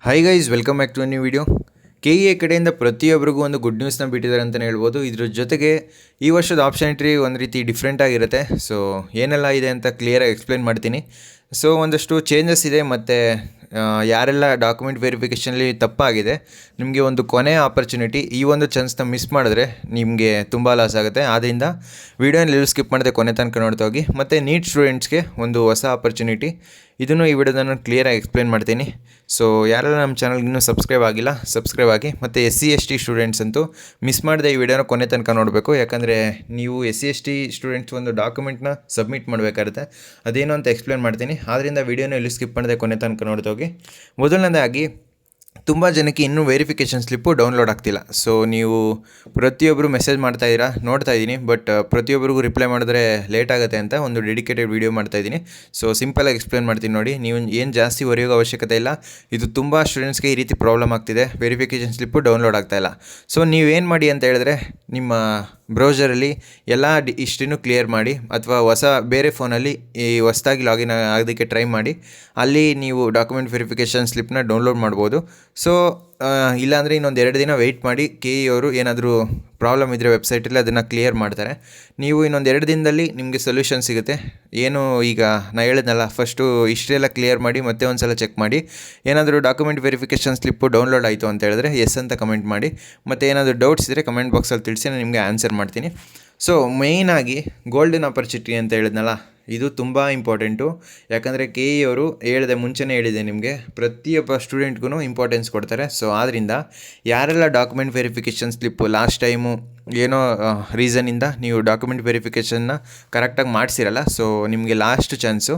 Hi guys, welcome back to new video. KEA ಕಡೆಯಿಂದ ಪ್ರತಿಯೊಬ್ಬರಿಗೂ ಒಂದು ಗುಡ್ ನ್ಯೂಸ್ನ ಬಿಟ್ಟಿದ್ದಾರೆ ಅಂತಲೇ ಹೇಳ್ಬೋದು. ಇದ್ರ ಜೊತೆಗೆ ಈ ವರ್ಷದ ಆಪ್ಷನ್ ಎಂಟ್ರಿ ಒಂದು ರೀತಿ ಡಿಫ್ರೆಂಟ್ ಆಗಿರುತ್ತೆ. ಸೊ ಏನೆಲ್ಲ ಇದೆ ಅಂತ ಕ್ಲಿಯರಾಗಿ ಎಕ್ಸ್ಪ್ಲೇನ್ ಮಾಡ್ತೀನಿ. ಸೊ ಒಂದಷ್ಟು ಚೇಂಜಸ್ ಇದೆ ಮತ್ತು ಯಾರೆಲ್ಲ ಡಾಕ್ಯುಮೆಂಟ್ ವೆರಿಫಿಕೇಷನಲ್ಲಿ ತಪ್ಪಾಗಿದೆ, ನಿಮಗೆ ಒಂದು ಕೊನೆಯ ಆಪರ್ಚುನಿಟಿ. ಈ ಒಂದು ಚಾನ್ಸ್ನ ಮಿಸ್ ಮಾಡಿದ್ರೆ ನಿಮಗೆ ತುಂಬ ಲಾಸ್ ಆಗುತ್ತೆ. ಆದ್ದರಿಂದ ವೀಡಿಯೋನ ಸ್ಕಿಪ್ ಮಾಡಿದೆ ಕೊನೆ ತನಕ ನೋಡ್ತಾ ಹೋಗಿ. ಮತ್ತು ನೀಟ್ ಸ್ಟೂಡೆಂಟ್ಸ್ಗೆ ಒಂದು ಹೊಸ ಆಪರ್ಚುನಿಟಿ, ಇದನ್ನು ಈ ವಿಡಿಯೋದ ನಾನು ಕ್ಲಿಯರಾಗಿ ಎಕ್ಸ್ಪ್ಲೇನ್ ಮಾಡ್ತೀನಿ. ಸೊ ಯಾರೆಲ್ಲ ನಮ್ಮ ಚಾನಲ್ಗೆ ಇನ್ನೂ ಸಬ್ಸ್ಕ್ರೈಬ್ ಆಗಿಲ್ಲ, ಸಬ್ಸ್ಕ್ರೈಬ್ ಆಗಿ. ಮತ್ತು SC/ST ಸ್ಟೂಡೆಂಟ್ಸ್ ಅಂತೂ ಮಿಸ್ ಮಾಡಿದೆ ಈ ವಿಡಿಯೋನ ಕೊನೆ ತನಕ ನೋಡಬೇಕು. ಯಾಕಂದರೆ ನೀವು SC/ST ಸ್ಟೂಡೆಂಟ್ಸ್ ಒಂದು ಡಾಕ್ಯುಮೆಂಟ್ನ ಸಬ್ಮಿಟ್ ಮಾಡಬೇಕಾಗುತ್ತೆ. ಅದೇನು ಅಂತ ಎಕ್ಸ್ಪ್ಲೇನ್ ಮಾಡ್ತೀನಿ. ಆದ್ದರಿಂದ ವಿಡಿಯೋನ ಸ್ಕಿಪ್ ಮಾಡಿದೆ ಕೊನೆ ತನಕ ನೋಡ್ತಾ ಹೋಗಿ. ಮೊದಲನೇದಾಗಿ, ತುಂಬ ಜನಕ್ಕೆ ಇನ್ನೂ ವೆರಿಫಿಕೇಷನ್ ಸ್ಲಿಪ್ಪು ಡೌನ್ಲೋಡ್ ಆಗ್ತಿಲ್ಲ. ಸೊ ನೀವು ಪ್ರತಿಯೊಬ್ಬರು ಮೆಸೇಜ್ ಮಾಡ್ತಾಯಿದ್ದೀರಾ, ನೋಡ್ತಾ ಇದ್ದೀನಿ. ಬಟ್ ಪ್ರತಿಯೊಬ್ಬರಿಗೂ ರಿಪ್ಲೈ ಮಾಡಿದ್ರೆ ಲೇಟ್ ಆಗುತ್ತೆ ಅಂತ ಒಂದು ಡೆಡಿಕೇಟೆಡ್ ವೀಡಿಯೋ ಮಾಡ್ತಾಯಿದ್ದೀನಿ. ಸೊ ಸಿಂಪಲಾಗಿ ಎಕ್ಸ್ಪ್ಲೇನ್ ಮಾಡ್ತೀನಿ ನೋಡಿ. ನೀವು ಏನು ಜಾಸ್ತಿ ಹೊರೆಯೋಗೋ ಅವಶ್ಯಕತೆ ಇಲ್ಲ. ಇದು ತುಂಬ ಸ್ಟೂಡೆಂಟ್ಸ್ಗೆ ಈ ರೀತಿ ಪ್ರಾಬ್ಲಮ್ ಆಗ್ತಿದೆ, ವೆರಿಫಿಕೇಷನ್ ಸ್ಲಿಪ್ಪು ಡೌನ್ಲೋಡ್ ಆಗ್ತಾಯಿಲ್ಲ. ಸೊ ನೀವೇನು ಮಾಡಿ ಅಂತ ಹೇಳಿದ್ರೆ, ನಿಮ್ಮ ಬ್ರೌಸರಲ್ಲಿ ಎಲ್ಲ ಹಿಸ್ಟ್ರಿನೂ ಕ್ಲಿಯರ್ ಮಾಡಿ, ಅಥವಾ ಬೇರೆ ಫೋನಲ್ಲಿ ಈ ಹೊಸದಾಗಿ ಲಾಗಿನ್ ಆಗೋದಕ್ಕೆ ಟ್ರೈ ಮಾಡಿ. ಅಲ್ಲಿ ನೀವು ಡಾಕ್ಯುಮೆಂಟ್ ವೆರಿಫಿಕೇಷನ್ ಸ್ಲಿಪ್ನ ಡೌನ್ಲೋಡ್ ಮಾಡ್ಬೋದು. ಸೊ ಇಲ್ಲಾಂದರೆ ಇನ್ನೊಂದು 2 ದಿನ ವೆಯ್ಟ್ ಮಾಡಿ. KE ಅವರು ಏನಾದರೂ ಪ್ರಾಬ್ಲಮ್ ಇದ್ದರೆ ವೆಬ್ಸೈಟಲ್ಲಿ ಅದನ್ನು ಕ್ಲಿಯರ್ ಮಾಡ್ತಾರೆ. ನೀವು ಇನ್ನೊಂದು 2 ದಿನದಲ್ಲಿ ನಿಮಗೆ ಸೊಲ್ಯೂಷನ್ ಸಿಗುತ್ತೆ. ಏನು ಈಗ ನಾನು ಹೇಳಿದ್ನಲ್ಲ, ಫಸ್ಟು ಹಿಸ್ಟ್ರಿ ಎಲ್ಲ ಕ್ಲಿಯರ್ ಮಾಡಿ ಮತ್ತೆ ಒಂದು ಸಲ ಚೆಕ್ ಮಾಡಿ. ಏನಾದರೂ ಡಾಕ್ಯುಮೆಂಟ್ ವೆರಿಫಿಕೇಷನ್ ಸ್ಲಿಪ್ಪು ಡೌನ್ಲೋಡ್ ಆಯಿತು ಅಂತ ಹೇಳಿದ್ರೆ ಎಸ್ ಅಂತ ಕಮೆಂಟ್ ಮಾಡಿ. ಮತ್ತು ಏನಾದರೂ ಡೌಟ್ಸ್ ಇದ್ದರೆ ಕಮೆಂಟ್ ಬಾಕ್ಸಲ್ಲಿ ತಿಳಿಸಿ, ನಾನು ನಿಮಗೆ ಆನ್ಸರ್ ಮಾಡ್ತೀನಿ. ಸೊ ಮೇಯ್ನಾಗಿ ಗೋಲ್ಡನ್ ಆಪರ್ಚುನಿಟಿ ಅಂತ ಹೇಳಿದ್ನಲ್ಲ, ಇದು ತುಂಬ ಇಂಪಾರ್ಟೆಂಟು. ಯಾಕಂದರೆ KE ಅವರು ಮುಂಚೆನೇ ಹೇಳಿದೆ ನಿಮಗೆ, ಪ್ರತಿಯೊಬ್ಬ ಸ್ಟೂಡೆಂಟ್ಗೂ ಇಂಪಾರ್ಟೆನ್ಸ್ ಕೊಡ್ತಾರೆ. ಸೊ ಆದ್ದರಿಂದ ಯಾರೆಲ್ಲ document verification slip last time ಏನೋ ರೀಸನಿಂದ ನೀವು ಡಾಕ್ಯುಮೆಂಟ್ ವೆರಿಫಿಕೇಷನ್ನ ಕರೆಕ್ಟಾಗಿ ಮಾಡಿಸಿರಲ್ಲ, ಸೊ ನಿಮಗೆ ಲಾಸ್ಟ್ ಚಾನ್ಸು.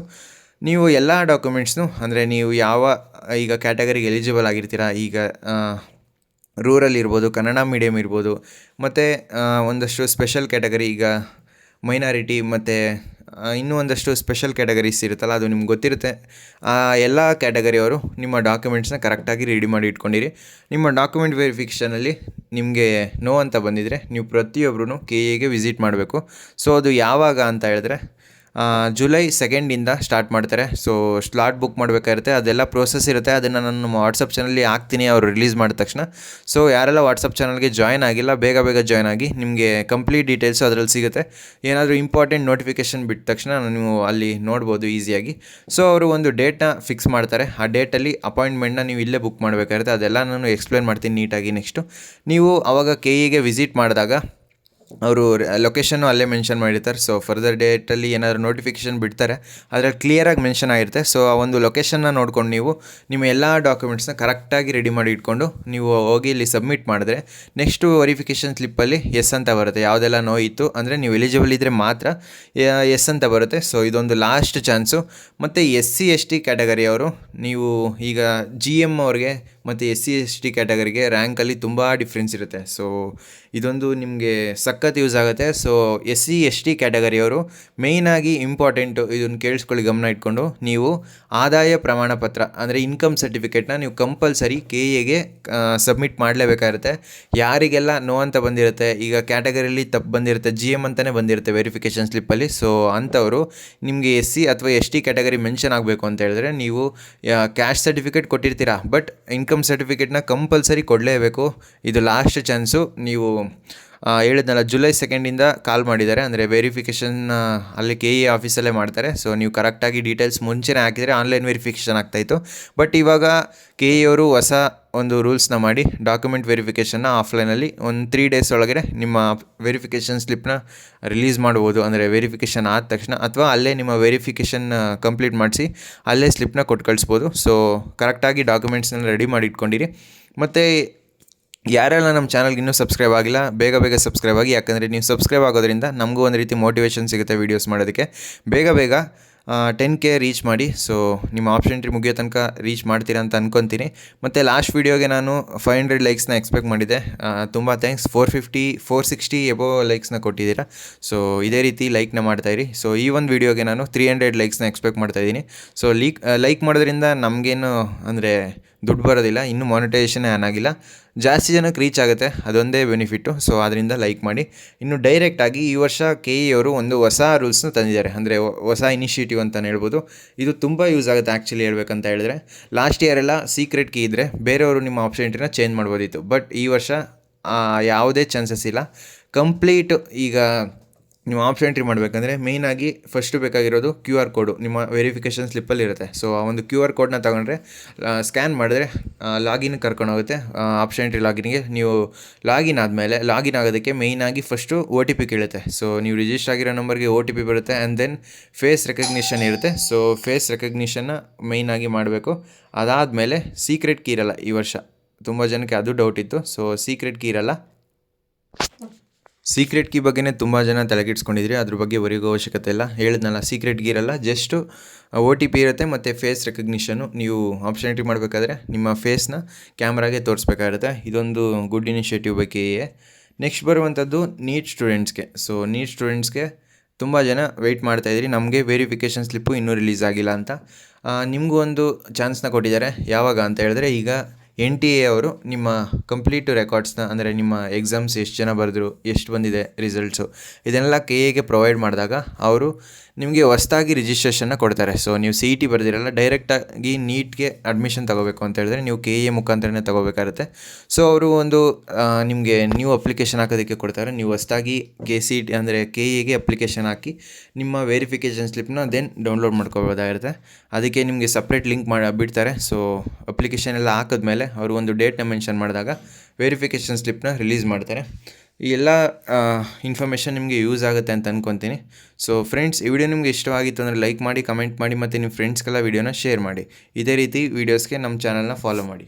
ನೀವು ಎಲ್ಲ ಡಾಕ್ಯುಮೆಂಟ್ಸ್ನು, ಅಂದರೆ ನೀವು ಈಗ ಕ್ಯಾಟಗರಿಗೆ ಎಲಿಜಿಬಲ್ ಆಗಿರ್ತೀರ, ಈಗ ರೂರಲ್ ಇರ್ಬೋದು, ಕನ್ನಡ ಮೀಡಿಯಮ್ ಇರ್ಬೋದು, ಮತ್ತು ಒಂದಷ್ಟು ಸ್ಪೆಷಲ್ ಕ್ಯಾಟಗರಿ, ಈಗ ಮೈನಾರಿಟಿ, ಮತ್ತು ಇನ್ನೂ ಒಂದಷ್ಟು ಸ್ಪೆಷಲ್ ಕ್ಯಾಟಗರೀಸ್ ಇರುತ್ತಲ್ಲ, ಅದು ನಿಮ್ಗೆ ಗೊತ್ತಿರುತ್ತೆ. ಎಲ್ಲ ಕ್ಯಾಟಗರಿಯವರು ನಿಮ್ಮ ಡಾಕ್ಯುಮೆಂಟ್ಸ್ನ ಕರೆಕ್ಟಾಗಿ ರೆಡಿ ಮಾಡಿ ಇಟ್ಕೊಂಡಿರಿ. ನಿಮ್ಮ ಡಾಕ್ಯುಮೆಂಟ್ ವೆರಿಫಿಕೇಷನಲ್ಲಿ ನಿಮಗೆ ನೋ ಅಂತ ಬಂದಿದ್ದರೆ ನೀವು ಪ್ರತಿಯೊಬ್ಬರೂ KEಗೆ ವಿಸಿಟ್ ಮಾಡಬೇಕು. ಸೊ ಅದು ಯಾವಾಗ ಅಂತ ಹೇಳಿದ್ರೆ, ಜುಲೈ 2nd ಸ್ಟಾರ್ಟ್ ಮಾಡ್ತಾರೆ. ಸೊ ಸ್ಲಾಟ್ ಬುಕ್ ಮಾಡಬೇಕಾಗಿರುತ್ತೆ, ಅದೆಲ್ಲ ಪ್ರೋಸೆಸ್ ಇರುತ್ತೆ. ಅದನ್ನು ನಾನು ನಮ್ಮ ವಾಟ್ಸಪ್ ಚಾನಲ್ಲಿ ಹಾಕ್ತೀನಿ ಅವರು ರಿಲೀಸ್ ಮಾಡಿದ ತಕ್ಷಣ. ಸೊ ಯಾರೆಲ್ಲ ವಾಟ್ಸಪ್ ಚಾನಲ್ಗೆ ಜಾಯ್ನ್ ಆಗಿಲ್ಲ, ಬೇಗ ಜಾಯ್ನ್ ಆಗಿ. ನಿಮಗೆ ಕಂಪ್ಲೀಟ್ ಡೀಟೇಲ್ಸು ಅದರಲ್ಲಿ ಸಿಗುತ್ತೆ. ಏನಾದರೂ ಇಂಪಾರ್ಟೆಂಟ್ ನೋಟಿಫಿಕೇಷನ್ ಬಿಟ್ಟ ತಕ್ಷಣ ನೀವು ಅಲ್ಲಿ ನೋಡ್ಬೋದು ಈಸಿಯಾಗಿ. ಸೊ ಅವರು ಒಂದು ಡೇಟ್ನ ಫಿಕ್ಸ್ ಮಾಡ್ತಾರೆ. ಆ ಡೇಟಲ್ಲಿ ಅಪಾಯಿಂಟ್ಮೆಂಟ್ನ ನೀವು ಇಲ್ಲೇ ಬುಕ್ ಮಾಡಬೇಕಾಗಿರುತ್ತೆ. ಅದೆಲ್ಲ ನಾನು ಎಕ್ಸ್ಪ್ಲೇನ್ ಮಾಡ್ತೀನಿ ನೀಟಾಗಿ. ನೆಕ್ಸ್ಟು ನೀವು ಆವಾಗ KEಗೆ ವಿಸಿಟ್ ಮಾಡಿದಾಗ ಅವರು ಲೊಕೇಶನ್ನು ಅಲ್ಲೇ ಮೆನ್ಷನ್ ಮಾಡಿರ್ತಾರೆ. ಸೊ ಫರ್ದರ್ ಡೇಟಲ್ಲಿ ಏನಾದರೂ ನೋಟಿಫಿಕೇಷನ್ ಬಿಡ್ತಾರೆ, ಅದರಲ್ಲಿ ಕ್ಲಿಯರಾಗಿ ಮೆನ್ಷನ್ ಆಗಿರುತ್ತೆ. ಸೊ ಆ ಒಂದು ಲೊಕೇಶನ್ನ ನೋಡ್ಕೊಂಡು ನೀವು ನಿಮ್ಮ ಎಲ್ಲ ಡಾಕ್ಯುಮೆಂಟ್ಸ್ನ ಕರೆಕ್ಟಾಗಿ ರೆಡಿ ಮಾಡಿ ಇಟ್ಕೊಂಡು ನೀವು ಹೋಗಿ ಇಲ್ಲಿ ಸಬ್ಮಿಟ್ ಮಾಡಿದ್ರೆ, ನೆಕ್ಸ್ಟು ವೆರಿಫಿಕೇಷನ್ ಸ್ಲಿಪ್ಪಲ್ಲಿ ಎಸ್ ಅಂತ ಬರುತ್ತೆ. ಯಾವುದೆಲ್ಲ ನೋ ಇತ್ತು ಅಂದರೆ ನೀವು ಎಲಿಜಿಬಲ್ ಇದ್ದರೆ ಮಾತ್ರ ಎಸ್ ಅಂತ ಬರುತ್ತೆ. ಸೊ ಇದೊಂದು ಲಾಸ್ಟ್ ಚಾನ್ಸು. ಮತ್ತು SC/ST ಕ್ಯಾಟಗರಿಯವರು, ನೀವು ಈಗ GM ಅವ್ರಿಗೆ ಮತ್ತು SC/ST ಕ್ಯಾಟಗರಿಗೆ ರ್ಯಾಂಕಲ್ಲಿ ತುಂಬ ಡಿಫ್ರೆನ್ಸ್ ಇರುತ್ತೆ. ಸೊ ಇದೊಂದು ನಿಮಗೆ ಸಖತ್ ಯೂಸ್ ಆಗುತ್ತೆ. ಸೊ SC/ST ಕ್ಯಾಟಗರಿಯವರು ಮೇಯ್ನಾಗಿ ಇಂಪಾರ್ಟೆಂಟು, ಇದನ್ನು ಕೇಳಿಸ್ಕೊಳ್ಳಿ ಗಮನ ಇಟ್ಕೊಂಡು. ನೀವು ಆದಾಯ ಪ್ರಮಾಣ ಪತ್ರ ಅಂದರೆ ಇನ್ಕಮ್ ಸರ್ಟಿಫಿಕೇಟ್ನ ನೀವು ಕಂಪಲ್ಸರಿ KEಗೆ ಸಬ್ಮಿಟ್ ಮಾಡಲೇಬೇಕಾಗಿರುತ್ತೆ. ಯಾರಿಗೆಲ್ಲ ನೋ ಅಂತ ಬಂದಿರುತ್ತೆ, ಈಗ ಕ್ಯಾಟಗರಿಯಲ್ಲಿ ತಪ್ಪು ಬಂದಿರುತ್ತೆ, GM ಅಂತಲೇ ಬಂದಿರುತ್ತೆ ವೆರಿಫಿಕೇಷನ್ ಸ್ಲಿಪ್ಪಲ್ಲಿ. ಸೊ ಅಂಥವರು ನಿಮಗೆ SC ಅಥವಾ ST ಕ್ಯಾಟಗರಿ ಮೆನ್ಷನ್ ಆಗಬೇಕು ಅಂತ ಹೇಳಿದ್ರೆ, ನೀವು ಕ್ಯಾಸ್ಟ್ ಸರ್ಟಿಫಿಕೇಟ್ ಕೊಟ್ಟಿರ್ತೀರಾ, ಬಟ್ ಇನ್ಕಮ್ ಸರ್ಟಿಫಿಕೇಟ್ನ ಕಂಪಲ್ಸರಿ ಕೊಡಲೇಬೇಕು. ಇದು ಲಾಸ್ಟ್ ಚಾನ್ಸು. ನೀವು ಹೇಳಿದ್ನಲ್ಲ, ಜುಲೈ 2nd ಕಾಲ್ ಮಾಡಿದ್ದಾರೆ, ಅಂದರೆ ವೆರಿಫಿಕೇಷನ್ ಅಲ್ಲಿ KE ಆಫೀಸಲ್ಲೇ ಮಾಡ್ತಾರೆ. ಸೊ ನೀವು ಕರೆಕ್ಟಾಗಿ ಡೀಟೇಲ್ಸ್ ಮುಂಚೆನೇ ಹಾಕಿದರೆ ಆನ್ಲೈನ್ ವೆರಿಫಿಕೇಷನ್ ಆಗ್ತಾಯಿತ್ತು. ಬಟ್ ಇವಾಗ KE ಅವರು ಹೊಸ ಒಂದು ರೂಲ್ಸ್ನ ಮಾಡಿ ಡಾಕ್ಯುಮೆಂಟ್ ವೆರಿಫಿಕೇಷನ್ನ ಆಫ್ಲೈನಲ್ಲಿ ಒಂದು 3 ಡೇಸ್ ಒಳಗಡೆ ನಿಮ್ಮ ವೆರಿಫಿಕೇಷನ್ ಸ್ಲಿಪ್ನ ರಿಲೀಸ್ ಮಾಡ್ಬೋದು. ಅಂದರೆ ವೆರಿಫಿಕೇಷನ್ ಆದ ತಕ್ಷಣ, ಅಥವಾ ಅಲ್ಲೇ ನಿಮ್ಮ ವೆರಿಫಿಕೇಷನ್ ಕಂಪ್ಲೀಟ್ ಮಾಡಿಸಿ ಅಲ್ಲೇ ಸ್ಲಿಪ್ನ ಕೊಟ್ಟು ಕಳಿಸ್ಬೋದು. ಸೊ ಕರೆಕ್ಟಾಗಿ ಡಾಕ್ಯುಮೆಂಟ್ಸ್ನ ರೆಡಿ ಮಾಡಿ ಇಟ್ಕೊಂಡಿರಿ. ಮತ್ತು ಯಾರೆಲ್ಲ ನಮ್ಮ ಚಾನಲ್ಗೆ ಇನ್ನೂ ಸಬ್ಸ್ಕ್ರೈಬ್ ಆಗಿಲ್ಲ, ಬೇಗ ಸಬ್ಸ್ಕ್ರೈಬ್ ಆಗಿ. ಯಾಕಂದರೆ ನೀವು ಸಬ್ಸ್ಕ್ರೈಬ್ ಆಗೋದ್ರಿಂದ ನಮಗೂ ಒಂದು ರೀತಿ ಮೋಟಿವೇಶನ್ ಸಿಗುತ್ತೆ ವೀಡಿಯೋಸ್ ಮಾಡೋದಕ್ಕೆ. ಬೇಗ 10K ರೀಚ್ ಮಾಡಿ. ಸೊ ನಿಮ್ಮ ಆಪ್ಷನ್ ಎಂಟ್ರಿ ಮುಗಿಯೋ ತನಕ ರೀಚ್ ಮಾಡ್ತೀರಾ ಅಂತ ಅಂದ್ಕೊತೀನಿ. ಮತ್ತು ಲಾಸ್ಟ್ ವೀಡಿಯೋಗೆ ನಾನು 500 ಲೈಕ್ಸ್ನ ಎಕ್ಸ್ಪೆಕ್ಟ್ ಮಾಡಿದ್ದೆ. ತುಂಬ ಥ್ಯಾಂಕ್ಸ್. 450 460 ಎಬೋ ಲೈಕ್ಸ್ನ ಕೊಟ್ಟಿದ್ದೀರಾ. ಸೊ ಇದೇ ರೀತಿ ಲೈಕ್ನ ಮಾಡ್ತಾಯಿರಿ. ಸೊ ಈ ಒಂದು ವೀಡಿಯೋಗೆ ನಾನು 300 ಲೈಕ್ಸ್ನ ಎಕ್ಸ್ಪೆಕ್ಟ್ ಮಾಡ್ತಾಯಿದ್ದೀನಿ. ಸೊ ಲೈಕ್ ಮಾಡೋದ್ರಿಂದ ನಮಗೇನು ಅಂದರೆ ದುಡ್ಡು ಬರೋದಿಲ್ಲ, ಇನ್ನೂ ಮಾನಿಟೈಸೇಷನ್ ಆನ್ ಆಗಿಲ್ಲ. ಜಾಸ್ತಿ ಜನಕ್ಕೆ ರೀಚ್ ಆಗುತ್ತೆ, ಅದೊಂದೇ ಬೆನಿಫಿಟ್ಟು. ಸೊ ಅದರಿಂದ ಲೈಕ್ ಮಾಡಿ. ಇನ್ನು ಡೈರೆಕ್ಟಾಗಿ ಈ ವರ್ಷ KE ಅವರು ಒಂದು ಹೊಸ ರೂಲ್ಸ್ನ ತಂದಿದ್ದಾರೆ, ಅಂದರೆ ಹೊಸ ಇನಿಷಿಯೇಟಿವ್ ಅಂತಲೇ ಹೇಳ್ಬೋದು. ಇದು ತುಂಬ ಯೂಸ್ ಆಗುತ್ತೆ ಆ್ಯಕ್ಚುಲಿ ಹೇಳ್ಬೇಕಂತ ಹೇಳಿದ್ರೆ. ಲಾಸ್ಟ್ ಇಯರ್ ಎಲ್ಲ ಸೀಕ್ರೆಟ್ ಕೀ ಇದ್ದರೆ ಬೇರೆಯವರು ನಿಮ್ಮ ಆಪ್ಷನ್ ಎಂಟ್ರಿನ ಚೇಂಜ್ ಮಾಡ್ಬೋದಿತ್ತು. ಬಟ್ ಈ ವರ್ಷ ಯಾವುದೇ ಚಾನ್ಸಸ್ ಇಲ್ಲ. ಕಂಪ್ಲೀಟ್ ಈಗ ನೀವು ಆಪ್ಷನ್ ಎಂಟ್ರಿ ಮಾಡಬೇಕಂದ್ರೆ ಮೇಯ್ನಾಗಿ ಫಸ್ಟು ಬೇಕಾಗಿರೋದು QR ಕೋಡು ನಿಮ್ಮ ವೆರಿಫಿಕೇಷನ್ ಸ್ಲಿಪ್ಪಲ್ಲಿ ಇರುತ್ತೆ. ಸೊ ಆ ಒಂದು QR ಕೋಡ್ನ ತೊಗೊಂಡ್ರೆ ಸ್ಕ್ಯಾನ್ ಮಾಡಿದ್ರೆ ಲಾಗಿನ್ ಕರ್ಕೊಂಡೋಗುತ್ತೆ. ಆಪ್ಷನ್ ಎಂಟ್ರಿ ಲಾಗಿನ್ಗೆ ನೀವು ಲಾಗಿನ್ ಆದಮೇಲೆ ಲಾಗಿನ್ ಆಗೋದಕ್ಕೆ ಮೇಯ್ನಾಗಿ ಫಸ್ಟು OTP ಕೇಳುತ್ತೆ. ಸೊ ನೀವು ರಿಜಿಸ್ಟರ್ ಆಗಿರೋ ನಂಬರ್ಗೆ OTP ಬರುತ್ತೆ. ಆ್ಯಂಡ್ ದೆನ್ ಫೇಸ್ ರೆಕಗ್ನಿಷನ್ ಇರುತ್ತೆ. ಸೊ ಫೇಸ್ ರೆಕಗ್ನಿಷನ್ನ ಮೇಯ್ನಾಗಿ ಮಾಡಬೇಕು. ಅದಾದಮೇಲೆ ಸೀಕ್ರೆಟ್ ಕೀ ಇರಲ್ಲ ಈ ವರ್ಷ. ತುಂಬ ಜನಕ್ಕೆ ಅದು ಡೌಟ್ ಇತ್ತು. ಸೊ ಸೀಕ್ರೆಟ್ ಕೀ ಇರಲ್ಲ. ಸೀಕ್ರೆಟ್ ಕೀ ಬಗ್ಗೆನೇ ತುಂಬ ಜನ ತಲೆಗೆಡ್ಸ್ಕೊಂಡಿದ್ರಿ, ಅದ್ರ ಬಗ್ಗೆ ಬರೆಯೋ ಅವಶ್ಯಕತೆ ಇಲ್ಲ. ಹೇಳಿದ್ನಲ್ಲ, ಸೀಕ್ರೆಟ್ ಕೀ ಇರಲ್ಲ, ಜಸ್ಟು OTP ಇರುತ್ತೆ ಮತ್ತು ಫೇಸ್ ರೆಕಗ್ನಿಷನ್ನು. ನೀವು ಆಪ್ಷನ್ ಎಂಟ್ರಿ ಮಾಡಬೇಕಾದ್ರೆ ನಿಮ್ಮ ಫೇಸ್ನ ಕ್ಯಾಮ್ರಾಗೆ ತೋರಿಸ್ಬೇಕಾಗಿರುತ್ತೆ. ಇದೊಂದು ಗುಡ್ ಇನಿಷಿಯೇಟಿವ್ ಬಗ್ಗೆ. ನೆಕ್ಸ್ಟ್ ಬರುವಂಥದ್ದು ನೀಟ್ ಸ್ಟೂಡೆಂಟ್ಸ್ಗೆ. ಸೊ ನೀಟ್ ಸ್ಟೂಡೆಂಟ್ಸ್ಗೆ ತುಂಬ ಜನ ವೆಯ್ಟ್ ಮಾಡ್ತಾಯಿದ್ರಿ, ನಮಗೆ ವೆರಿಫಿಕೇಷನ್ ಸ್ಲಿಪ್ಪು ಇನ್ನೂ ರಿಲೀಸ್ ಆಗಿಲ್ಲ ಅಂತ. ನಿಮಗೂ ಒಂದು ಚಾನ್ಸ್ನ ಕೊಟ್ಟಿದ್ದಾರೆ. ಯಾವಾಗ ಅಂತ ಹೇಳಿದ್ರೆ, ಈಗ NTA ಅವರು ನಿಮ್ಮ ಕಂಪ್ಲೀಟ್ ರೆಕಾರ್ಡ್ಸ್ನ, ಅಂದರೆ ನಿಮ್ಮ ಎಕ್ಸಾಮ್ಸ್ ಎಷ್ಟು ಜನ ಬರೆದ್ರು, ಎಷ್ಟು ಬಂದಿದೆ ರಿಸಲ್ಟ್ಸು, ಇದನ್ನೆಲ್ಲ KEಗೆ ಪ್ರೊವೈಡ್ ಮಾಡಿದಾಗ ಅವರು ನಿಮಗೆ ಹೊಸ್ದಾಗಿ ರಿಜಿಸ್ಟ್ರೇಷನ್ನ ಕೊಡ್ತಾರೆ. ಸೊ ನೀವು CET ಬರೆದಿರಲ್ಲ, ಡೈರೆಕ್ಟಾಗಿ ನೀಟ್ಗೆ ಅಡ್ಮಿಷನ್ ತೊಗೋಬೇಕು ಅಂತ ಹೇಳಿದ್ರೆ ನೀವು KE ಮುಖಾಂತರನೇ ತೊಗೋಬೇಕಾಗುತ್ತೆ. ಸೊ ಅವರು ಒಂದು ನಿಮಗೆ ನ್ಯೂ ಅಪ್ಲಿಕೇಶನ್ ಹಾಕೋದಕ್ಕೆ ಕೊಡ್ತಾರೆ. ನೀವು ಹೊಸ್ದಾಗಿ CET ಅಂದರೆ KEಗೆ ಅಪ್ಲಿಕೇಶನ್ ಹಾಕಿ ನಿಮ್ಮ ವೆರಿಫಿಕೇಷನ್ ಸ್ಲಿಪ್ನ ದೆನ್ ಡೌನ್ಲೋಡ್ ಮಾಡ್ಕೋಬೋದಾಗಿರುತ್ತೆ. ಅದಕ್ಕೆ ನಿಮಗೆ ಸಪ್ರೇಟ್ ಲಿಂಕ್ ಬಿಡ್ತಾರೆ. ಸೊ ಅಪ್ಲಿಕೇಶನ್ ಎಲ್ಲ ಹಾಕಿದ್ಮೇಲೆ ಅವರು ಒಂದು ಡೇಟ್ನ ಮೆನ್ಷನ್ ಮಾಡಿದಾಗ ವೆರಿಫಿಕೇಷನ್ ಸ್ಲಿಪ್ನ ರಿಲೀಸ್ ಮಾಡ್ತಾರೆ. ಈ ಎಲ್ಲ ಇನ್ಫಾರ್ಮೇಷನ್ ನಿಮಗೆ ಯೂಸ್ ಆಗುತ್ತೆ ಅಂತ ಅಂದ್ಕೊತೀನಿ. ಸೊ ಫ್ರೆಂಡ್ಸ್, ಈ ವಿಡಿಯೋ ನಿಮಗೆ ಇಷ್ಟವಾಗಿತ್ತು ಅಂದರೆ ಲೈಕ್ ಮಾಡಿ, ಕಮೆಂಟ್ ಮಾಡಿ ಮತ್ತು ನಿಮ್ಮ ಫ್ರೆಂಡ್ಸ್ಗೆಲ್ಲ ವಿಡಿಯೋನ ಶೇರ್ ಮಾಡಿ. ಇದೇ ರೀತಿ ವೀಡಿಯೋಸ್ಗೆ ನಮ್ಮ ಚಾನಲ್ನ ಫಾಲೋ ಮಾಡಿ.